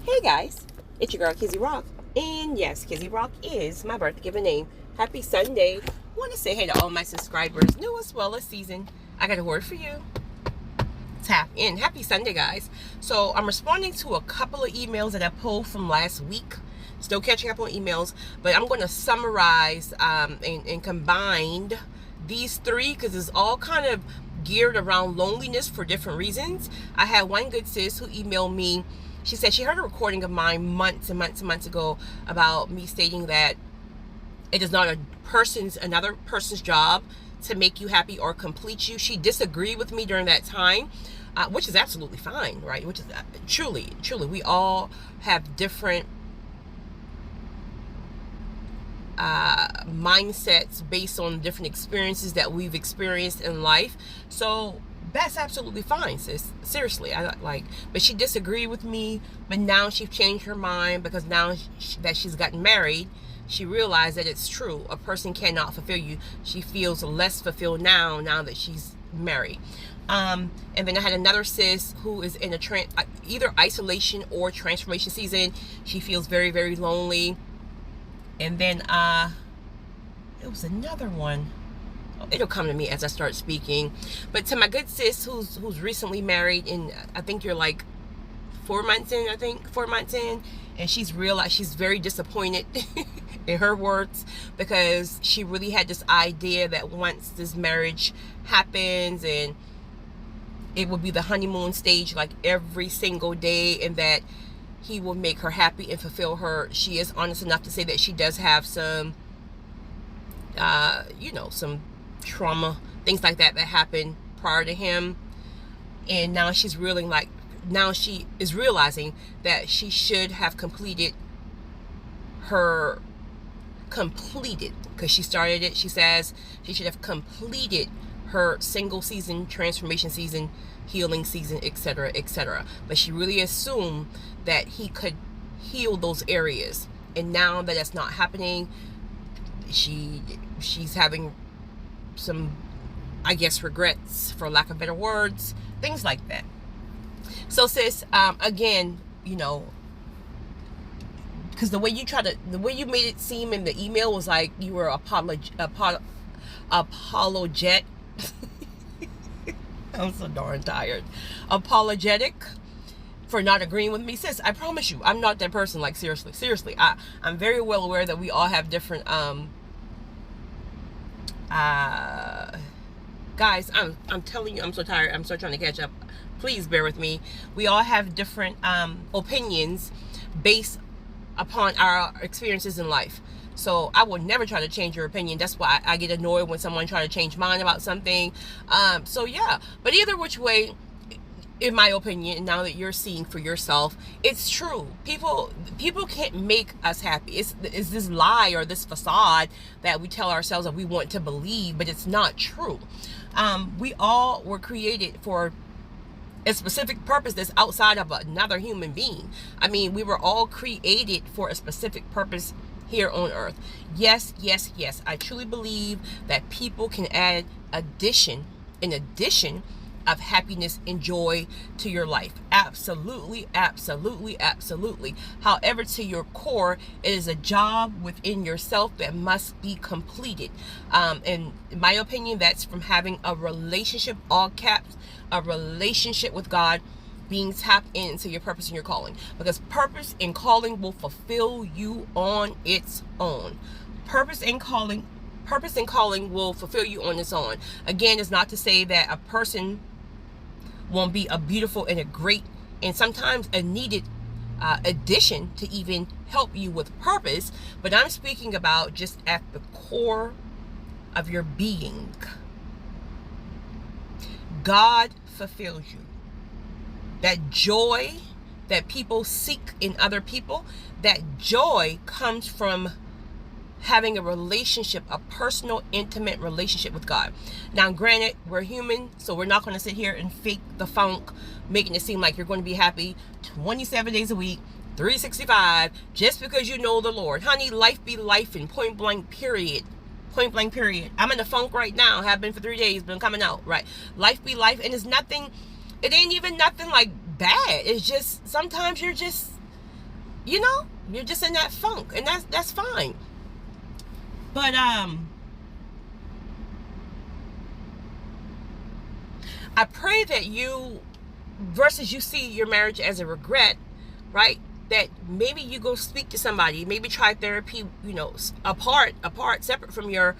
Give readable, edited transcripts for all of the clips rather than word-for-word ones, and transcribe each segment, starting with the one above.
Hey guys, it's your girl Kizzy Rock, and yes, Kizzy Rock is my birth given name. Happy Sunday. Want to say hey to all my subscribers, new as well as seasoned. I got a word for you. Tap in. Happy Sunday, guys. So I'm responding to a couple of emails that I pulled from last week. Still catching up on emails, but I'm going to summarize and combine these three because it's all kind of geared around loneliness for different reasons. I had one good sis who emailed me. She said she heard a recording of mine months and months and months ago about me stating that it is not another person's job to make you happy or complete you. She disagreed with me during that time, which is absolutely fine, right? Which is truly, we all have different mindsets based on different experiences that we've experienced in life. So that's absolutely fine, sis. Seriously, but she disagreed with me. But now she's changed her mind because now that she's gotten married, she realized that it's true. A person cannot fulfill you. She feels less fulfilled now that she's married. And then I had another sis who is in either isolation or transformation season. She feels very, very lonely. And then it was another one. It'll come to me as I start speaking. But to my good sis who's recently married, and I think you're like 4 months in, and she's realized she's very disappointed in her words, because she really had this idea that once this marriage happens and it will be the honeymoon stage like every single day, and that he will make her happy and fulfill her. She is honest enough to say that she does have some some trauma, things like that happened prior to him, and now she is realizing that she should have completed, because she started it. She says she should have completed her single season, transformation season, healing season, etc., etc. But she really assumed that he could heal those areas, and now that that's not happening, she's having some, I guess, regrets, for lack of better words, things like that. So sis, again, because the way you made it seem in the email was like you were apologetic. I'm so darn tired. Apologetic for not agreeing with me. Sis, I promise you, I'm not that person. Like, seriously. I'm very well aware that we all have different, guys, I'm telling you, I'm so tired. I'm still trying to catch up. Please bear with me. We all have different opinions based upon our experiences in life. So I will never try to change your opinion. That's why I get annoyed when someone tries to change mine about something. So yeah, but either which way, in my opinion, now that you're seeing for yourself, it's true. People can't make us happy. It's this lie or this facade that we tell ourselves that we want to believe, but it's not true. We all were created for a specific purpose that's outside of another human being. I mean, we were all created for a specific purpose here on earth. Yes. I truly believe that people can add addition of happiness and joy to your life. Absolutely. However, to your core, it is a job within yourself that must be completed. In my opinion, that's from having a relationship, all caps, a relationship with God, being tapped into your purpose and your calling. Because purpose and calling will fulfill you on its own. Purpose and calling will fulfill you on its own. Again, it's not to say that a person won't be a beautiful and a great and sometimes a needed addition to even help you with purpose, but I'm speaking about just at the core of your being. God fulfills you. That joy that people seek in other people, that joy comes from having a relationship, a personal, intimate relationship with God. Now, granted, we're human, so we're not going to sit here and fake the funk, making it seem like you're going to be happy 27 days a week, 365, just because you know the Lord. Honey, life be life, and point blank period. I'm in the funk right now, have been for 3 days, been coming out, right? Life be life, and it ain't even nothing like bad. It's just, sometimes you're just you know, you're just in that funk, and that's fine. But I pray that you, versus you see your marriage as a regret, right? That maybe you go speak to somebody, maybe try therapy, you know, apart, separate from your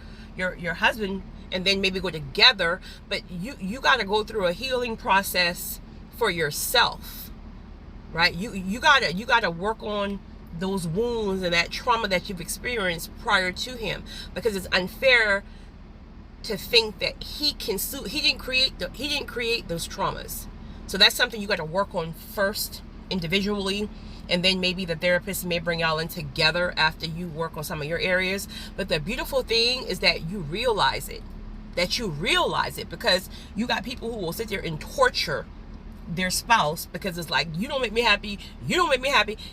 husband, and then maybe go together. But you got to go through a healing process for yourself, right? You gotta work on those wounds and that trauma that you've experienced prior to him, because it's unfair to think that he didn't create those traumas. So that's something you got to work on first individually, and then maybe the therapist may bring y'all in together after you work on some of your areas. But the beautiful thing is that you realize it, because you got people who will sit there and torture their spouse, because it's like, you don't make me happy,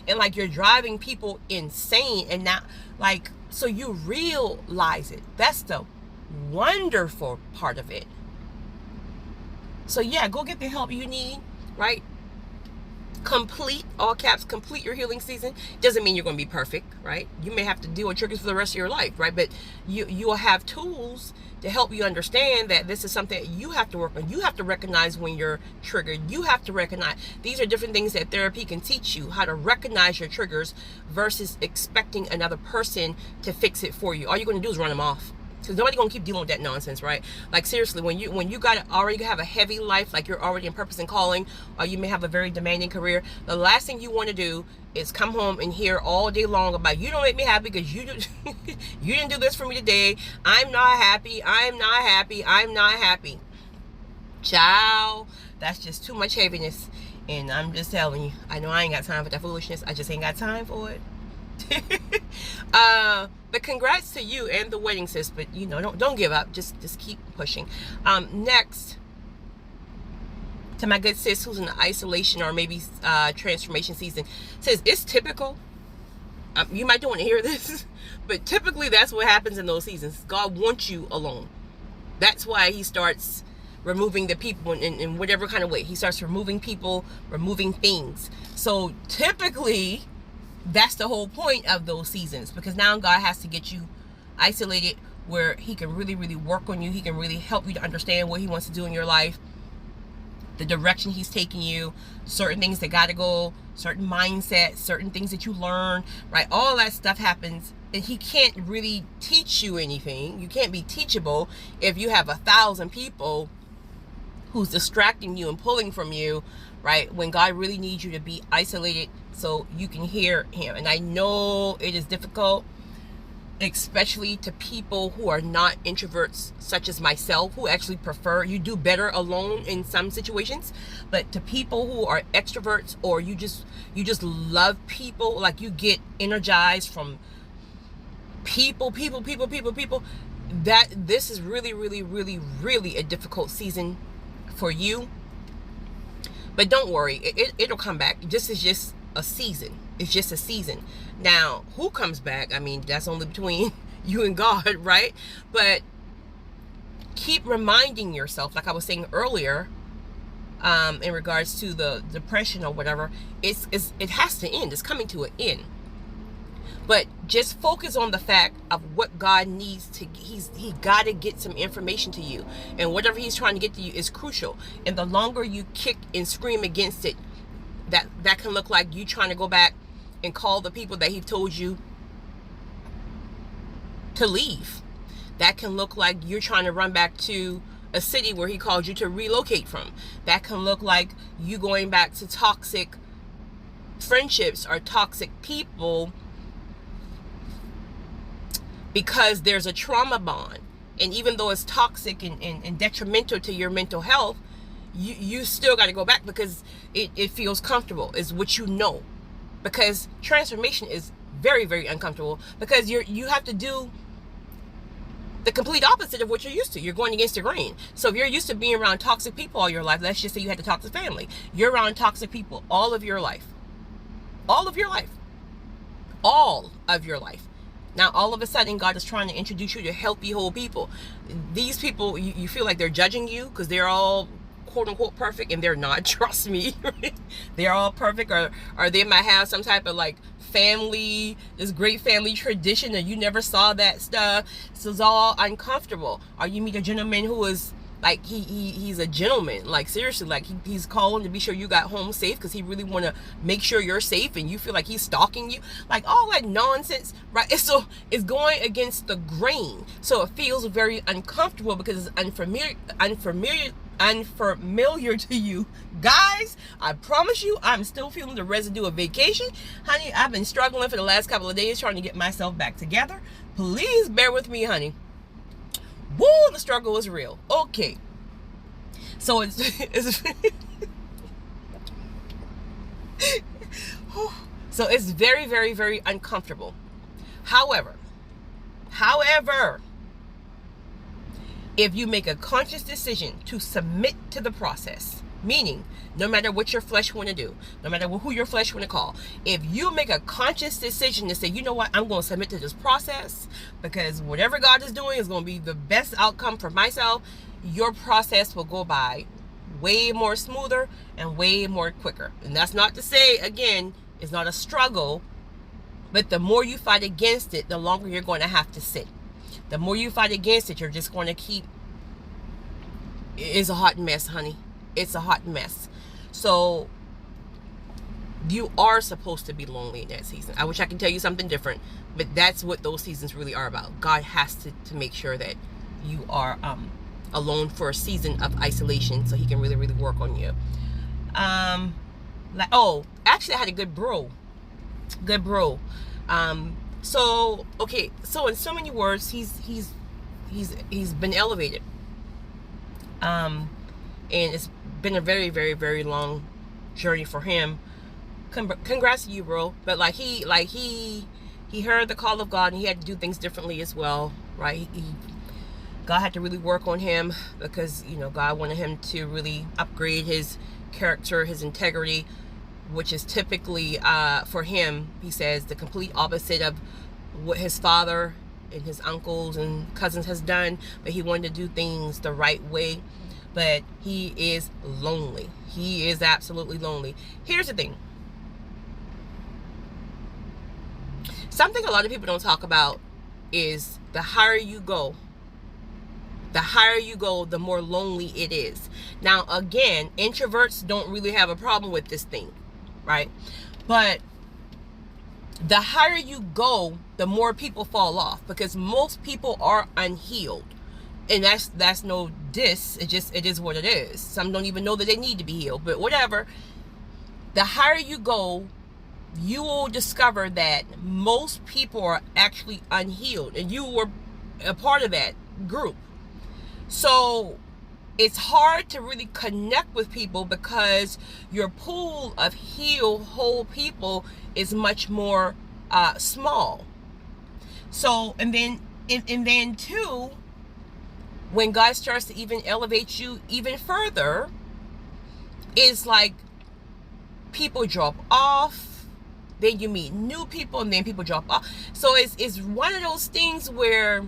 and like you're driving people insane. And now, like, so you realize it. That's the wonderful part of it. So yeah, go get the help you need, right? Complete, all caps, complete your healing season. Doesn't mean you're going to be perfect, right? You may have to deal with triggers for the rest of your life, right? But you will have tools to help you understand that this is something that you have to work on. You have to recognize when you're triggered. You have to recognize, these are different things that therapy can teach you, how to recognize your triggers versus expecting another person to fix it for you. All you're going to do is run them off. Because nobody's going to keep dealing with that nonsense, right? Like, seriously, when you already have a heavy life, like you're already in purpose and calling, or you may have a very demanding career, the last thing you want to do is come home and hear all day long about, you don't make me happy because you didn't do this for me today. I'm not happy. Child, that's just too much heaviness. And I'm just telling you, I know I ain't got time for that foolishness. I just ain't got time for it. But congrats to you and the wedding, sis. But you know, don't give up. Just keep pushing. Next, to my good sis who's in the isolation or maybe transformation season, says it's typical. You might don't want to hear this, but typically that's what happens in those seasons. God wants you alone. That's why he starts removing the people in whatever kind of way. He starts removing people, removing things. So typically, that's the whole point of those seasons, because now God has to get you isolated where he can really, really work on you. He can really help you to understand what he wants to do in your life, the direction he's taking you, certain things that got to go, certain mindsets, certain things that you learn, right? All that stuff happens, and he can't really teach you anything. You can't be teachable if you have 1,000 people who's distracting you and pulling from you, right? When God really needs you to be isolated so you can hear him. And I know it is difficult, especially to people who are not introverts, such as myself, who actually prefer, you do better alone in some situations. But to people who are extroverts, or you just love people, like you get energized from people, that this is really, really, really, really a difficult season for you. But don't worry, it'll come back. This is just a season. It's just a season. Now, who comes back? I mean, that's only between you and God, right? But keep reminding yourself, like I was saying earlier, in regards to the depression or whatever, it has to end. It's coming to an end. But just focus on the fact of what God needs to, he got to get some information to you. And whatever he's trying to get to you is crucial. And the longer you kick and scream against it, that can look like you trying to go back and call the people that he told you to leave. That can look like you're trying to run back to a city where he called you to relocate from. That can look like you going back to toxic friendships or toxic people, because there's a trauma bond. And even though it's toxic and detrimental to your mental health, you still got to go back because it feels comfortable, is what you know. Because transformation is very, very uncomfortable, because you have to do the complete opposite of what you're used to. You're going against the grain. So if you're used to being around toxic people all your life, let's just say you had a toxic family. You're around toxic people all of your life. All of your life. All of your life. Now, all of a sudden, God is trying to introduce you to healthy, whole people. These people, you feel like they're judging you because they're all quote unquote perfect, and they're not. Trust me. They're all perfect, or they might have some type of like family, this great family tradition, and you never saw that stuff. So it's all uncomfortable. Or you meet a gentleman who is like, he's a gentleman, like seriously, like he's calling to be sure you got home safe because he really want to make sure you're safe, and you feel like he's stalking you, like all that nonsense, right? So it's going against the grain, so it feels very uncomfortable because it's unfamiliar to you guys. I promise you, I'm still feeling the residue of vacation, honey. I've been struggling for the last couple of days trying to get myself back together. Please bear with me, honey. Woo, the struggle is real. Okay, so it's so it's very, very, very uncomfortable. However, if you make a conscious decision to submit to the process, meaning no matter what your flesh want to do, no matter who your flesh want to call, if you make a conscious decision to say, you know what, I'm going to submit to this process because whatever God is doing is going to be the best outcome for myself, your process will go by way more smoother and way more quicker. And that's not to say, again, it's not a struggle, but the more you fight against it, the longer you're going to have to sit. The more you fight against it, you're just going to keep, it's a hot mess, honey. It's a hot mess. So you are supposed to be lonely in that season. I wish I could tell you something different, but that's what those seasons really are about. God has to make sure that you are alone for a season of isolation so he can really, really work on you. Actually I had a good bro. So okay, so in so many words, he's been elevated. And it's been a very, very, very long journey for him. Congrats to you, bro. But he heard the call of God, and he had to do things differently as well, right? God had to really work on him because, you know, God wanted him to really upgrade his character, his integrity, which is typically for him, he says, the complete opposite of what his father and his uncles and cousins has done. But he wanted to do things the right way. But he is lonely. He is absolutely lonely. Here's the thing. Something a lot of people don't talk about is the higher you go, the more lonely it is. Now, again, introverts don't really have a problem with this thing, right? But the higher you go, the more people fall off because most people are unhealed. And that's no diss. It is what it is. Some don't even know that they need to be healed, but whatever. The higher you go, you will discover that most people are actually unhealed, and you were a part of that group. So it's hard to really connect with people because your pool of healed, whole people is much more small. So, and then too, when God starts to even elevate you even further, it's like people drop off, then you meet new people, and then people drop off. So it's one of those things where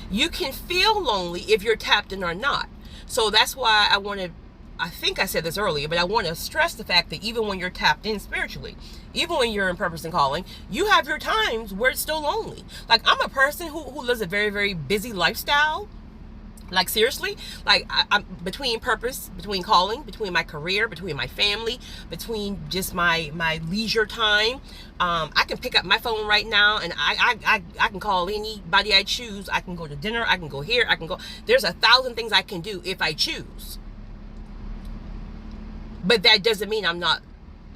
you can feel lonely if you're tapped in or not. So that's why I think I said this earlier, but I want to stress the fact that even when you're tapped in spiritually, even when you're in purpose and calling, you have your times where it's still lonely. Like, I'm a person who lives a very, very busy lifestyle. Like, seriously, like I'm between purpose, between calling, between my career, between my family, between just my leisure time. I can pick up my phone right now and I can call anybody I choose. I can go to dinner. I can go here. I can go. There's 1,000 things I can do if I choose. But that doesn't mean I'm not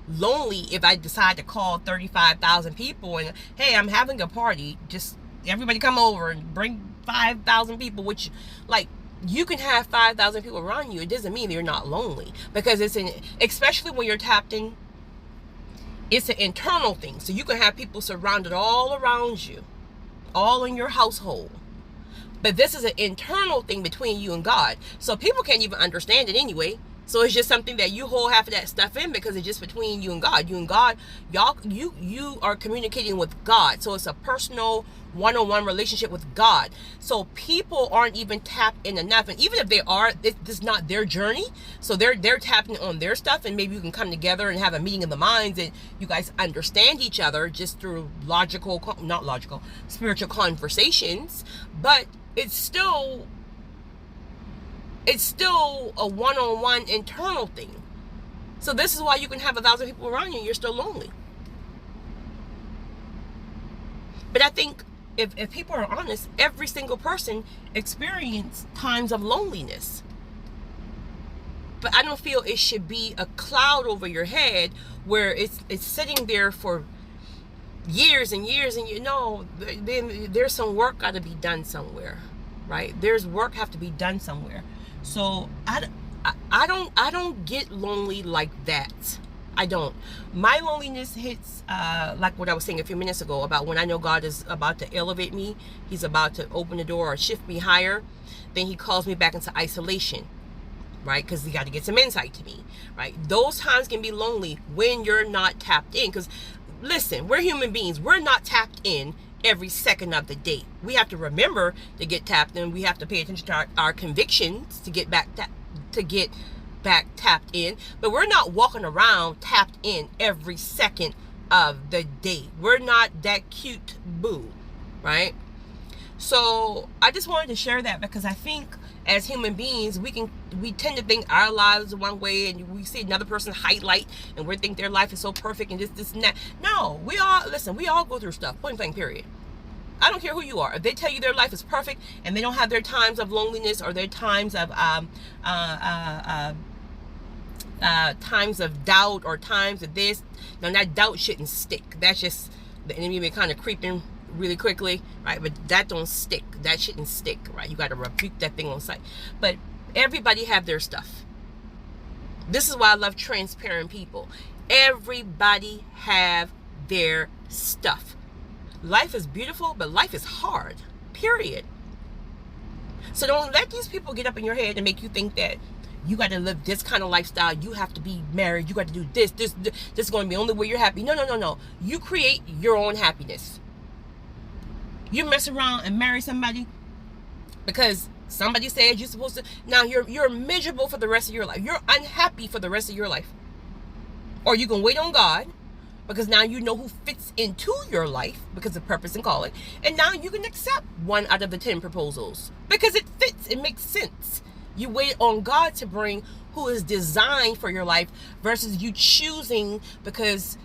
lonely if I decide to call 35,000 people and, hey, I'm having a party. Just everybody come over and bring 5,000 people, which, like, you can have 5,000 people around you. It doesn't mean you're not lonely, because especially when you're tapped in, it's an internal thing. So you can have people surrounded all around you, all in your household. But this is an internal thing between you and God. So people can't even understand it anyway. So it's just something that you hold half of that stuff in because it's just between you and God. You and God, y'all, you are communicating with God. So it's a personal one-on-one relationship with God. So people aren't even tapped in enough. And even if they are, this is not their journey. So they're tapping on their stuff, and maybe you can come together and have a meeting of the minds, and you guys understand each other just through spiritual conversations. But it's still a one-on-one internal thing. So this is why you can have 1,000 people around you and you're still lonely. But I think if people are honest, every single person experiences times of loneliness. But I don't feel it should be a cloud over your head where it's sitting there for years and years, and then there's some work got to be done somewhere, right? There's work have to be done somewhere. So I don't get lonely like that. I don't. My loneliness hits like what I was saying a few minutes ago about when I know God is about to elevate me, he's about to open the door or shift me higher, then he calls me back into isolation, right? Because he got to get some insight to me, right? Those times can be lonely when you're not tapped in. Because listen, we're human beings. We're not tapped in every second of the day. We have to remember to get tapped in. We have to pay attention to our convictions to get back tapped in. But we're not walking around tapped in every second of the day. We're not that cute boo, right? So I just wanted to share that because I think as human beings, we tend to think our lives one way, and we see another person highlight, and we think their life is so perfect and this and that. No, we all go through stuff, point blank, period. I don't care who you are. If they tell you their life is perfect and they don't have their times of loneliness or their times of doubt or times of this, now that doubt shouldn't stick. That's just the enemy been kind of creeping really quickly, right? But that don't stick. That shouldn't stick, right? You got to rebuke that thing on sight. But everybody have their stuff. This is why I love transparent people. Everybody have their stuff. Life is beautiful, but life is hard, period. So don't let these people get up in your head and make you think that you got to live this kind of lifestyle. You have to be married. You got to do this is going to be the only way you're happy. No. You create your own happiness. You mess around and marry somebody because somebody said you're supposed to. Now you're miserable for the rest of your life. You're unhappy for the rest of your life. Or you can wait on God because now you know who fits into your life because of purpose and calling. And now you can accept 1 out of the 10 proposals because it fits. It makes sense. You wait on God to bring who is designed for your life versus you choosing because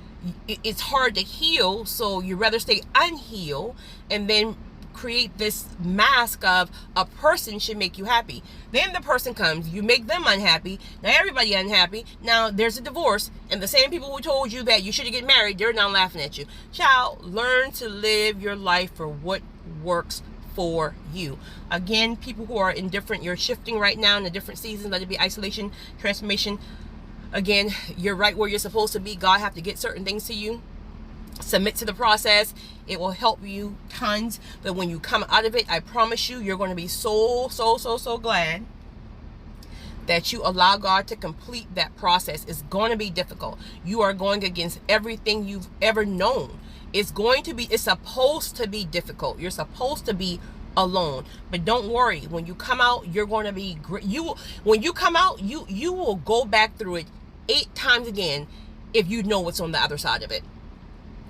it's hard to heal. So you rather stay unhealed and then create this mask of a person should make you happy. Then the person comes, you make them unhappy. Now everybody unhappy. Now there's a divorce, and the same people who told you that you shouldn't get married, they're now laughing at you. Child, learn to live your life for what works for you. Again, people who are indifferent, you're shifting right now in a different season, let it be isolation, transformation. Again, you're right where you're supposed to be. God have to get certain things to you. Submit to the process. It will help you tons. But when you come out of it, I promise you, you're going to be so glad that you allow God to complete that process. It's going to be difficult. You are going against everything you've ever known. It's supposed to be difficult. You're supposed to be alone. But don't worry. When you come out, you're going to be great. When you come out, you will go back through it 8 times again if you know what's on the other side of it.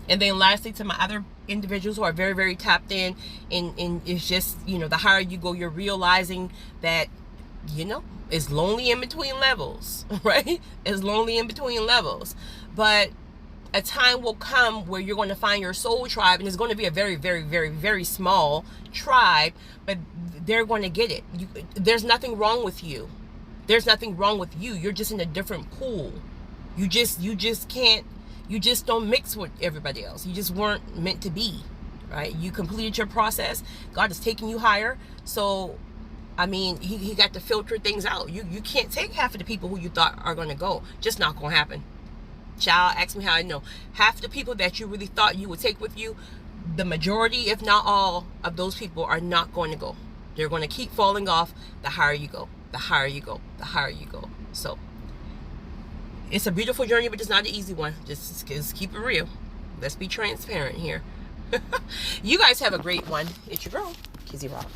And then lastly, to my other individuals who are very, very tapped in, and it's just, the higher you go, you're realizing that, it's lonely in between levels, right? It's lonely in between levels. But a time will come where you're going to find your soul tribe, and it's going to be a very, very, very, very small tribe, but they're going to get it. There's nothing wrong with you. There's nothing wrong with you. You're just in a different pool. You just don't mix with everybody else. You just weren't meant to be, right? You completed your process. God is taking you higher. So, he got to filter things out. You can't take half of the people who you thought are going to go. Just not going to happen. Child, ask me how I know. Half the people that you really thought you would take with you, the majority, if not all, of those people are not going to go. They're going to keep falling off the higher you go. The higher you go. The higher you go. So, It's a beautiful journey, but it's not an easy one. Just keep it real. Let's be transparent here. You guys have a great one. It's your girl, Kizzy Rock.